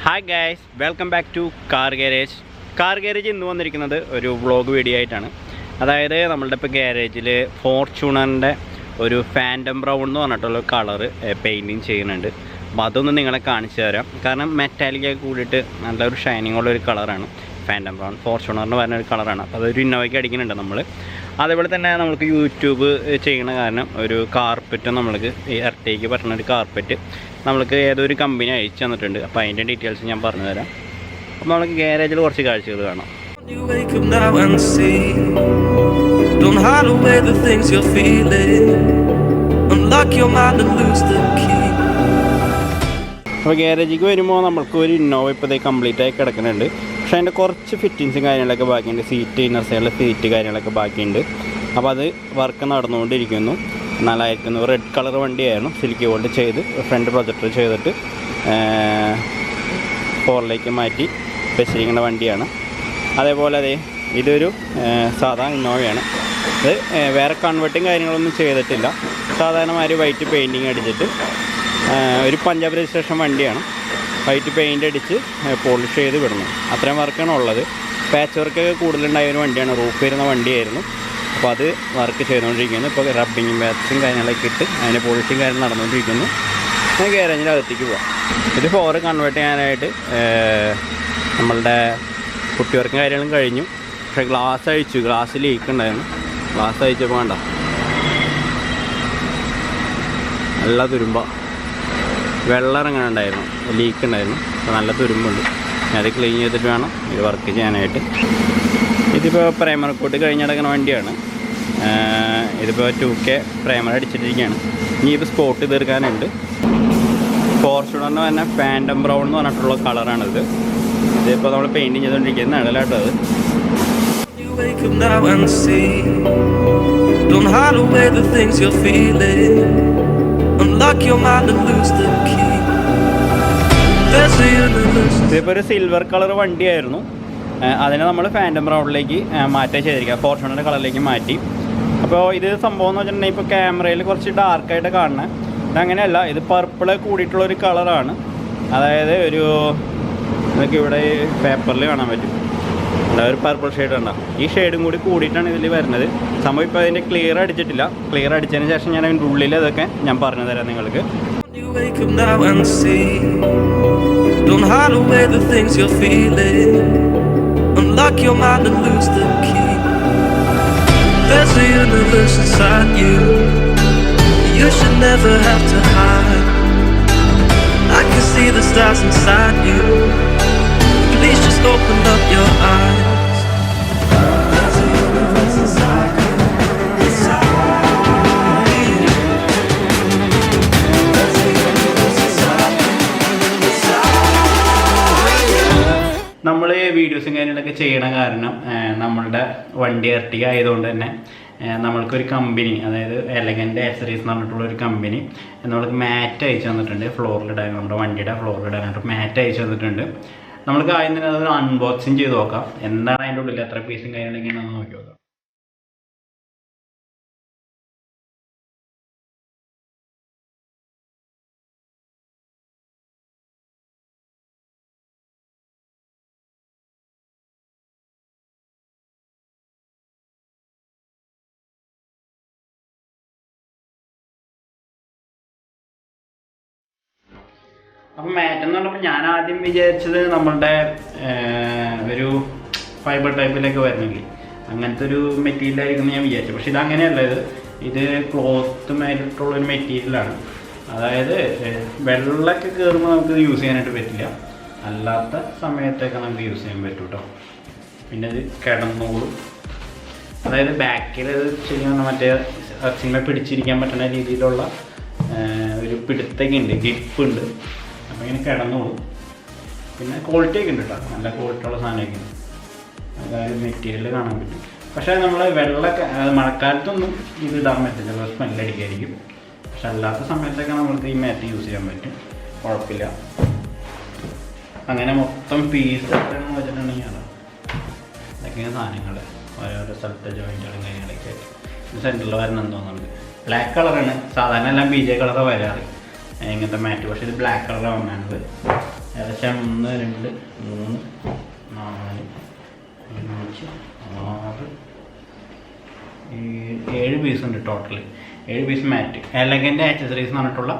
Hi guys, welcome back to Car Garage. Car Garage ഇന്ന് വന്നിരിക്കുന്നത് ഒരു വ്ളോഗ് വീഡിയോ ആയിട്ടാണ്. അതായത് നമ്മളുടെ ഇപ്പോൾ ഗാരേജിൽ ഫോർച്യൂണറിൻ്റെ ഒരു ഫാൻറ്റം ബ്രൗൺ എന്ന് പറഞ്ഞിട്ടുള്ള കളറ് പെയിൻറ്റിങ് ചെയ്യുന്നുണ്ട്. അപ്പോൾ അതൊന്ന് നിങ്ങളെ കാണിച്ചു തരാം. കാരണം മെറ്റാലിക്കൊക്കെ കൂടിയിട്ട് നല്ലൊരു ഷൈനിങ് ഉള്ളൊരു കളറാണ് ഫാൻറ്റം ബ്രൗൺ. ഫോർച്യൂണറിന് പറഞ്ഞൊരു കളറാണ്. അപ്പോൾ അതൊരു ഇന്നോവയ്ക്ക് അടിക്കുന്നുണ്ട് നമ്മൾ. അതേപോലെ തന്നെ നമുക്ക് യൂട്യൂബ് ചെയ്യുന്ന കാരണം ഒരു കാർപ്പറ്റ് നമ്മൾക്ക് ഇരട്ടയ്ക്ക് പറ്റുന്ന ഒരു കാർപ്പറ്റ് നമ്മൾക്ക് ഏതൊരു കമ്പനി അയച്ചു തന്നിട്ടുണ്ട്. അപ്പോൾ അതിൻ്റെ ഡീറ്റെയിൽസ് ഞാൻ പറഞ്ഞു തരാം. അപ്പോൾ നമുക്ക് ഗാരേജിൽ കുറച്ച് കാഴ്ചകൾ കാണാം. അപ്പോൾ ഗാരേജിക്ക് വരുമ്പോൾ നമ്മൾക്ക് ഒരു ഇന്നോവ ഇപ്പോൾ കംപ്ലീറ്റ് ആയി കിടക്കുന്നുണ്ട്. പക്ഷേ അതിൻ്റെ കുറച്ച് ഫിറ്റിങ്സും കാര്യങ്ങളൊക്കെ ബാക്കിയുണ്ട്. സീറ്റ് ഇന്നർ സൈഡിലെ സീറ്റ് കാര്യങ്ങളൊക്കെ ബാക്കിയുണ്ട്. അപ്പോൾ അത് വർക്ക് നടന്നുകൊണ്ടിരിക്കുന്നു. നല്ലതായിരിക്കുന്നു. റെഡ് കളർ വണ്ടിയായിരുന്നു. സിൽക്കി ഗോൾഡ് ചെയ്ത് ഫ്രണ്ട് പ്രൊജക്ടർ ചെയ്തിട്ട് 4ലേക്ക് മാറ്റി വെച്ചിരിക്കുന്ന വണ്ടിയാണ്. അതേപോലെ ഇതൊരു സാധാ ഇന്നോവയാണ്. ഇത് വേറെ കൺവെർട്ടും കാര്യങ്ങളൊന്നും ചെയ്തിട്ടില്ല. സാധാരണമാതിരി വൈറ്റ് പെയിൻറ്റിങ് അടിച്ചിട്ട് ഒരു പഞ്ചാബ് രജിസ്ട്രേഷൻ വണ്ടിയാണ്. വൈറ്റ് പെയിൻ്റ് അടിച്ച് പോളിഷ് ചെയ്ത് വിടുന്നു. അത്രയും വർക്കാണ് ഉള്ളത്. പാച്ച് വർക്കൊക്കെ കൂടുതലുണ്ടായ ഒരു വണ്ടിയാണ്. റൂഫ് വരുന്ന വണ്ടിയായിരുന്നു. അപ്പോൾ അത് വർക്ക് ചെയ്തുകൊണ്ടിരിക്കുന്നു. ഇപ്പോൾ റബ്ബിങ്ങും ബാറ്റ്സും കാര്യങ്ങളൊക്കെ ഇട്ട് അതിൻ്റെ പോളിഷിങ് കാര്യങ്ങൾ നടന്നുകൊണ്ടിരിക്കുന്നു. ഞാൻ ഗാരേജിൻ്റെ അകത്തേക്ക് പോകാം. ഇത് 4 കൺവേർട്ട് ചെയ്യാനായിട്ട് നമ്മളുടെ പുത്തിവർക്കും കാര്യങ്ങളും കഴിഞ്ഞു. പക്ഷേ ഗ്ലാസ് അഴിച്ചു. ഗ്ലാസ് ലീക്ക് ഉണ്ടായിരുന്നു. ഗ്ലാസ് അഴിച്ചപ്പോൾ വേണ്ട നല്ല തുരുമ്പ വെള്ളം ഇറങ്ങാനുണ്ടായിരുന്നു. ലീക്ക് ഉണ്ടായിരുന്നു. അപ്പോൾ നല്ല തുരുമ്പുണ്ട്. അത് ക്ലീൻ ചെയ്തിട്ട് വേണം ഇത് വർക്ക് ചെയ്യാനായിട്ട്. ഇതിപ്പോൾ പ്രൈമർ കോട്ട് കഴിഞ്ഞടക്കുന്ന വണ്ടിയാണ്. ഇതിപ്പോൾ 2K പ്രൈമർ അടിച്ചിട്ടിരിക്കുകയാണ്. ഇനി ഇത് സ്പോട്ട് തീർക്കാനുണ്ട്. ഫോർച്യൂണറിന് തന്നെ ഫാൻറ്റം ബ്രൗൺ എന്ന് പറഞ്ഞിട്ടുള്ള കളറാണിത്. ഇതിപ്പോൾ നമ്മൾ പെയിൻറ്റിങ് ചെയ്തുകൊണ്ടിരിക്കുന്ന നിഴലാട്ടോ അത്. ഇതിപ്പോൾ ഒരു സിൽവർ കളർ വണ്ടിയായിരുന്നു. അതിനെ നമ്മൾ ഫാൻറ്റം ബ്രൗണിലേക്ക് മാറ്റുക ചെയ്തിരിക്കുക. ഫോർച്യൂണറിൻ്റെ കളറിലേക്ക് മാറ്റി. അപ്പോൾ ഇത് സംഭവം എന്ന് വെച്ചിട്ടുണ്ടെങ്കിൽ ഇപ്പോൾ ക്യാമറയിൽ കുറച്ച് ഡാർക്കായിട്ട് കാണുന്നത്. ഇതങ്ങനെയല്ല. ഇത് പർപ്പിൾ കൂടിയിട്ടുള്ളൊരു കളറാണ്. അതായത് ഒരു ഇതൊക്കെ ഇവിടെ പേപ്പറിൽ കാണാൻ പറ്റും. ഒരു പർപ്പിൾ ഷെയ്ഡ് ഉണ്ടാവും. ഈ ഷെയ്ഡും കൂടി കൂടിയിട്ടാണ് ഇതിൽ വരുന്നത്. സംഭവം ഇപ്പോൾ അതിൻ്റെ ക്ലിയർ അടിച്ചിട്ടില്ല. ക്ലിയർ അടിച്ചതിന് ശേഷം ഞാൻ അതിൻ്റെ ഉള്ളിൽ അതൊക്കെ ഞാൻ പറഞ്ഞു തരാം നിങ്ങൾക്ക്. Unlock your mind and lose the key. There's a universe inside you. You should never have to hide. I can see the stars inside you. Please just open up your eyes. There's a universe inside you. നമ്മൾ വീഡിയോസും കാര്യങ്ങളൊക്കെ ചെയ്യണ കാരണം നമ്മളുടെ വണ്ടി ഇരട്ടിക ആയതുകൊണ്ട് തന്നെ നമ്മൾക്കൊരു കമ്പനി, അതായത് എലഗൻ്റ് ആക്സറീസ് എന്ന് പറഞ്ഞിട്ടുള്ളൊരു കമ്പനി നമ്മൾക്ക് മാറ്റ് അയച്ചു തന്നിട്ടുണ്ട്. ഫ്ലോറിലിടാൻ, നമ്മുടെ വണ്ടിയുടെ ഫ്ലോറിലിടാനായിട്ട് മാറ്റ് അയച്ചു തന്നിട്ടുണ്ട്. നമ്മൾക്ക് ആദ്യം തന്നെ അതൊരു അൺബോക്സിങ് ചെയ്ത് നോക്കാം. എന്താണ് അതിൻ്റെ ഉള്ളിൽ, എത്ര പീസും കാര്യങ്ങളൊക്കെയാണെന്ന് നോക്കി നോക്കാം. അപ്പം മാറ്റ് എന്ന് പറഞ്ഞപ്പോൾ ഞാൻ ആദ്യം വിചാരിച്ചത് നമ്മളുടെ ഒരു ഫൈബർ ടൈപ്പിലൊക്കെ വരുന്നെങ്കിൽ അങ്ങനത്തെ ഒരു മെറ്റീരിയലായിരിക്കും ഞാൻ വിചാരിച്ചു. പക്ഷെ ഇതങ്ങനെയല്ല. ഇത് ക്ലോത്തുമായിട്ടുള്ളൊരു മെറ്റീരിയലാണ്. അതായത് വെള്ളമൊക്കെ കയറുമ്പോൾ നമുക്ക് യൂസ് ചെയ്യാനായിട്ട് പറ്റില്ല. അല്ലാത്ത സമയത്തൊക്കെ നമുക്ക് യൂസ് ചെയ്യാൻ പറ്റും കേട്ടോ. പിന്നെ ഇത് കിടന്നോളും. അതായത് ബാക്കിൽ ശരിയാണ് മറ്റേ അച്ഛനെ പിടിച്ചിരിക്കാൻ പറ്റുന്ന രീതിയിലുള്ള ഒരു പിടുത്തൊക്കെ ഉണ്ട്, ഗ്രിപ്പുണ്ട്. അപ്പോൾ ഇങ്ങനെ കിടന്നോളും. പിന്നെ ക്വാളിറ്റിയൊക്കെ ഉണ്ട് കേട്ടോ. നല്ല ക്വാളിറ്റിയുള്ള സാധനമൊക്കെ ഉണ്ട്. അതായത് മെറ്റീരിയൽ കാണാൻ പറ്റും. പക്ഷേ നമ്മൾ വെള്ളമൊക്കെ മഴക്കാലത്തൊന്നും ഇത് ഇടാൻ പറ്റില്ല. ചിലപ്പോൾ സ്മെല്ലടിക്കായിരിക്കും. പക്ഷെ അല്ലാത്ത സമയത്തൊക്കെ നമുക്ക് ഈ മാറ്റ് യൂസ് ചെയ്യാൻ പറ്റും. കുഴപ്പമില്ല. അങ്ങനെ മൊത്തം പീസ് എത്രയെന്ന് വെച്ചിട്ടുണ്ടെങ്കിൽ ഇതൊക്കെയാണ് സാധനങ്ങൾ. ഓരോരോ സ്ഥലത്തെ ജോയിൻറ്റുകളും കാര്യങ്ങളൊക്കെ ആയിട്ട് ഇത് സെൻറ്ററിൽ വരണം തോന്നുന്നുണ്ട്. ബ്ലാക്ക് കളറാണ്. സാധാരണ എല്ലാം BJ കളറാണ് വരാറ് ഇങ്ങനത്തെ മാറ്റ്. പക്ഷേ ഇത് ബ്ലാക്ക് കളറാണ് വന്നത്. ഏകദേശം 1 2 3 4 5 6 7 പീസ് ഉണ്ട് ടോട്ടൽ. 7 പീസ് മാറ്റ്. എലഗൻ്റ് ആക്സസറീസ് എന്ന് പറഞ്ഞിട്ടുള്ള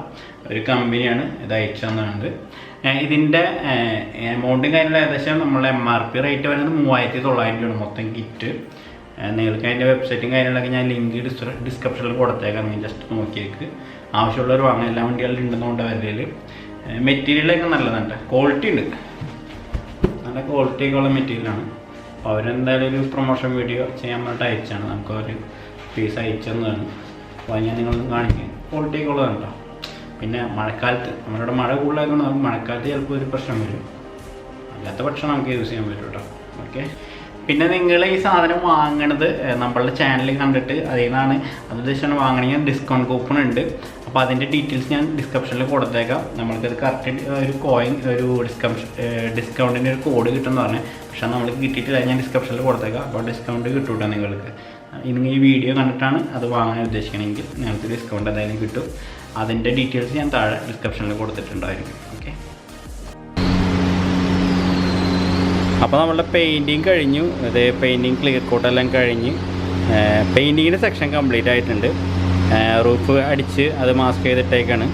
ഒരു കമ്പനിയാണ് ഇത് അയച്ചു തന്നത്. ഇതിൻ്റെ എമൗണ്ടും കാര്യങ്ങളും ഏകദേശം നമ്മളെ MRP റേറ്റ് വരുന്നത് 3900 രൂപയാണ് മൊത്തം കിറ്റ്. നിങ്ങൾക്ക് അതിൻ്റെ വെബ്സൈറ്റും കാര്യങ്ങളൊക്കെ ഞാൻ ലിങ്ക് ഡിസ്ക്രിപ്ഷനിൽ കൊടുത്തേക്കാം. നിങ്ങൾ ജസ്റ്റ് നോക്കിയേക്ക്. ആവശ്യമുള്ളവർ വാങ്ങാം. എല്ലാ വണ്ടികളിലും ഉണ്ടെന്നുകൊണ്ട് അവരുടെ മെറ്റീരിയലൊക്കെ നല്ലതുണ്ട്, ക്വാളിറ്റി ഉണ്ട്, നല്ല ക്വാളിറ്റിയൊക്കെ ഉള്ള മെറ്റീരിയലാണ്. അപ്പോൾ അവരെന്തായാലും ഒരു പ്രൊമോഷൻ വീഡിയോ ചെയ്യാൻ വേണ്ടിയിട്ട് അയച്ചാണ്, നമുക്കൊരു പീസ് അയച്ചെന്നതാണ്. അപ്പോൾ അത് ഞാൻ നിങ്ങളൊന്ന് കാണിക്കാം. ക്വാളിറ്റിയൊക്കെ ഉള്ളതുണ്ടോ. പിന്നെ മഴക്കാലത്ത് നമ്മളിവിടെ മഴ കൂടുതലായതുകൊണ്ട് നമുക്ക് മഴക്കാലത്ത് ചിലപ്പോൾ ഒരു പ്രശ്നം വരും, അല്ലാത്ത പക്ഷം നമുക്ക് യൂസ് ചെയ്യാൻ പറ്റും കേട്ടോ. ഓക്കെ. പിന്നെ നിങ്ങൾ ഈ സാധനം വാങ്ങണത് നമ്മളുടെ ചാനൽ കണ്ടിട്ട് അതിൽ നിന്നാണ് അതുദ്ദേശമാണ് വാങ്ങണമെങ്കിൽ ഡിസ്കൗണ്ട് കൂപ്പൺ ഉണ്ട്. അപ്പോൾ അതിൻ്റെ ഡീറ്റെയിൽസ് ഞാൻ ഡിസ്ക്രിപ്ഷനിൽ കൊടുത്തേക്കാം. നമ്മൾക്കത് കറക്റ്റ് ഒരു ഒരു ഡിസ്കൗണ്ടിൻ്റെ ഒരു കോഡ് കിട്ടുമെന്ന് പറഞ്ഞാൽ, പക്ഷേ നമ്മൾക്ക് കിട്ടിയിട്ടില്ല. ഞാൻ ഡിസ്ക്രിപ്ഷനിൽ കൊടുത്തേക്കാം. അപ്പോൾ ഡിസ്കൗണ്ട് കിട്ടൂട്ടോ നിങ്ങൾക്ക്. നിങ്ങൾ ഈ വീഡിയോ കണ്ടിട്ടാണ് അത് വാങ്ങാൻ ഉദ്ദേശിക്കണമെങ്കിൽ നിങ്ങൾക്ക് ഡിസ്കൗണ്ട് എന്തായാലും കിട്ടും. അതിൻ്റെ ഡീറ്റെയിൽസ് ഞാൻ താഴെ ഡിസ്ക്രിപ്ഷനിൽ കൊടുത്തിട്ടുണ്ടായിരിക്കും. ഓക്കെ. അപ്പോൾ നമ്മളുടെ പെയിൻറ്റിങ് കഴിഞ്ഞു. അത് പെയിൻറ്റിങ് ക്ലിയർ കോട്ടെല്ലാം കഴിഞ്ഞ് പെയിൻറ്റിങ്ങിൻ്റെ സെക്ഷൻ കംപ്ലീറ്റ് ആയിട്ടുണ്ട്. റൂഫ് അടിച്ച് അത് മാസ്ക് ചെയ്തിട്ടേക്കാണ്.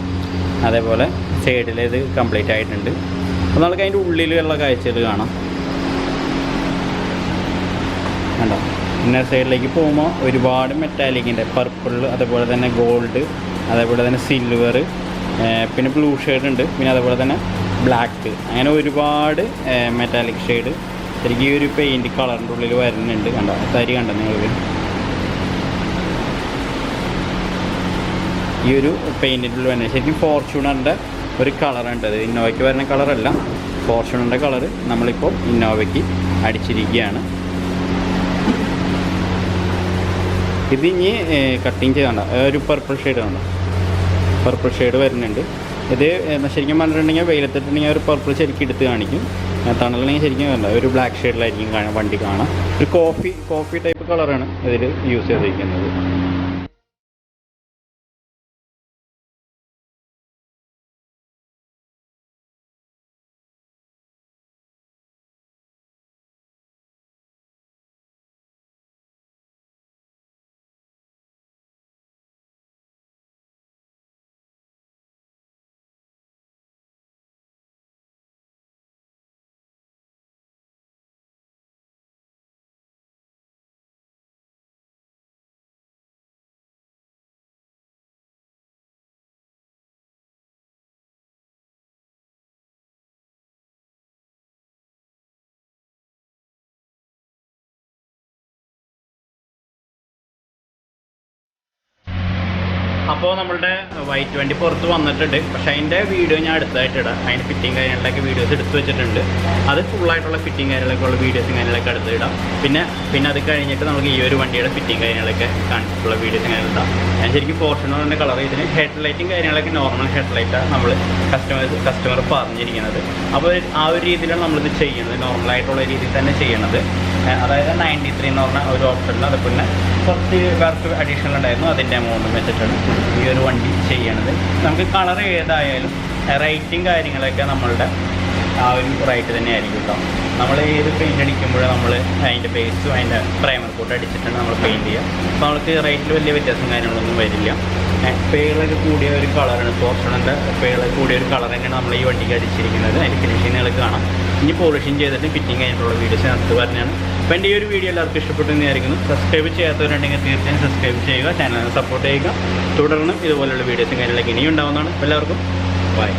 അതേപോലെ സൈഡിലേത് കംപ്ലീറ്റ് ആയിട്ടുണ്ട്. അപ്പോൾ നമുക്ക് അതിൻ്റെ ഉള്ളിലുള്ള കാഴ്ചകൾ കാണാം. കണ്ടോ, ഇന്നർ സൈഡിലേക്ക് പോകുമ്പോൾ ഒരുപാട് മെറ്റാലിക്കിൻ്റെ പർപ്പിൾ, അതേപോലെ തന്നെ ഗോൾഡ്, അതേപോലെ തന്നെ സിൽവർ, പിന്നെ ബ്ലൂ ഷെയ്ഡ് ഉണ്ട്, പിന്നെ അതേപോലെ തന്നെ ബ്ലാക്ക്, അങ്ങനെ ഒരുപാട് മെറ്റാലിക് ഷെയ്ഡ് ശരിക്കും ഈ ഒരു പെയിൻറ്റ് കളറിൻ്റെ ഉള്ളിൽ വരുന്നുണ്ട്. കണ്ടോ, തരി കണ്ടോ നിങ്ങൾ. ഈ ഒരു പെയിൻറ്റിൻ്റെ ഉള്ളിൽ വരുന്നത് ശരിക്കും ഫോർച്യൂണറിൻ്റെ ഒരു കളറുണ്ട്. അത് ഇന്നോവയ്ക്ക് വരുന്ന കളറല്ല, ഫോർച്യൂണറിൻ്റെ കളറ് നമ്മളിപ്പോൾ ഇന്നോവയ്ക്ക് അടിച്ചിരിക്കുകയാണ്. ഇത് ഇനി കട്ടിങ് ചെയ്യണ്ട, ഒരു പർപ്പിൾ ഷെയ്ഡ് കണ്ടോ, പർപ്പിൾ ഷെയ്ഡ് വരുന്നുണ്ട്. ഇത് ശരിക്കും പറഞ്ഞിട്ടുണ്ടെങ്കിൽ വെയിലത്തിട്ടുണ്ടെങ്കിൽ ഒരു പർപ്പിൾ ശരിക്കും എടുത്ത് കാണിക്കും. തണലെങ്കിൽ ശരിക്കും വേണ്ട ഒരു ബ്ലാക്ക് ഷെയ്ഡിലായിരിക്കും വണ്ടി കാണാം. ഒരു കോഫി ടൈപ്പ് കളറാണ് ഇതിൽ യൂസ് ചെയ്തിരിക്കുന്നത്. അപ്പോൾ നമ്മളുടെ Y20 പുറത്ത് വന്നിട്ടുണ്ട്. പക്ഷേ അതിൻ്റെ വീഡിയോ ഞാൻ അടുത്തതായിട്ട് ഇടാം. അതിൻ്റെ ഫിറ്റിങ് കാര്യങ്ങളിലൊക്കെ വീഡിയോസ് എടുത്ത് വെച്ചിട്ടുണ്ട്. അത് ഫുള്ളായിട്ടുള്ള ഫിറ്റിങ് കാര്യങ്ങളൊക്കെ ഉള്ള വീഡിയോസും കാര്യങ്ങളൊക്കെ അടുത്ത് ഇടാം. പിന്നെ അത് കഴിഞ്ഞിട്ട് നമുക്ക് ഈ ഒരു വണ്ടിയുടെ ഫിറ്റിങ് കാര്യങ്ങളൊക്കെ കാണിച്ചിട്ടുള്ള വീഡിയോസും കാര്യങ്ങളിടാം. ഞാൻ ശരിക്കും ഫോർച്യൂണറിൻ്റെ കളർ, ഇതിന് ഹെഡ് ലൈറ്റും കാര്യങ്ങളൊക്കെ നോർമൽ ഹെഡ് ലൈറ്റാണ് നമ്മൾ കസ്റ്റമർ പറഞ്ഞിരിക്കുന്നത്. അപ്പോൾ ആ ഒരു രീതിയിലാണ് നമ്മളിത് ചെയ്യുന്നത്, നോർമലായിട്ടുള്ള രീതിയിൽ തന്നെ ചെയ്യണത്. അതായത് 93 എന്ന് പറഞ്ഞ ഒരു ഓപ്ഷനിൽ അത് പിന്നെ കുറച്ച് വർക്ക് അഡീഷണൽ ഉണ്ടായിരുന്നു, അതിൻ്റെ എമൗണ്ട് വെച്ചിട്ടാണ് ഈ ഒരു വണ്ടി ചെയ്യണത്. നമുക്ക് കളർ ഏതായാലും റേറ്റും കാര്യങ്ങളൊക്കെ നമ്മളുടെ ആ ഒരു റേറ്റ് തന്നെ ആയിരിക്കും കേട്ടോ. നമ്മൾ ഏത് പെയിൻ്റ് അടിക്കുമ്പോഴും നമ്മൾ അതിൻ്റെ ബേസും അതിൻ്റെ പ്രൈമർ കോട്ട് അടിച്ചിട്ടാണ് നമ്മൾ പെയിൻറ്റ് ചെയ്യുക. അപ്പോൾ നമ്മൾക്ക് റേറ്റിൽ വലിയ വ്യത്യാസം കാര്യങ്ങളൊന്നും വരില്ല. പേളൊക്കെ കൂടിയ ഒരു കളറാണ്, ഫോർച്യൂണറിൻ്റെ പേളൊക്കെ കൂടിയ ഒരു കളർ തന്നെയാണ് നമ്മൾ ഈ വണ്ടിക്ക് അടിച്ചിരിക്കുന്നത്. അതിൻ്റെ ഫിനിഷിങ്ങുകൾ കാണാം. ഇനി പോളിഷിങ് ചെയ്തിട്ട് ഫിറ്റിങ് കഴിഞ്ഞിട്ടുള്ള വീഡിയോസ് അടുത്ത് പറഞ്ഞാണ്. അപ്പോൾ എൻ്റെ ഈ ഒരു വീഡിയോ എല്ലാവർക്കും ഇഷ്ടപ്പെട്ടു എന്ന് വിചാരിക്കുന്നു. സബ്സ്ക്രൈബ് ചെയ്യാത്തവരുണ്ടെങ്കിൽ തീർച്ചയായും സബ്സ്ക്രൈബ് ചെയ്യുക, ചാനലിനെ സപ്പോർട്ട് ചെയ്യുക. തുടർന്നും ഇതുപോലുള്ള വീഡിയോസും കാര്യങ്ങളൊക്കെ ഇനിയും ഉണ്ടാവുന്നതാണ്. എല്ലാവർക്കും ബൈ.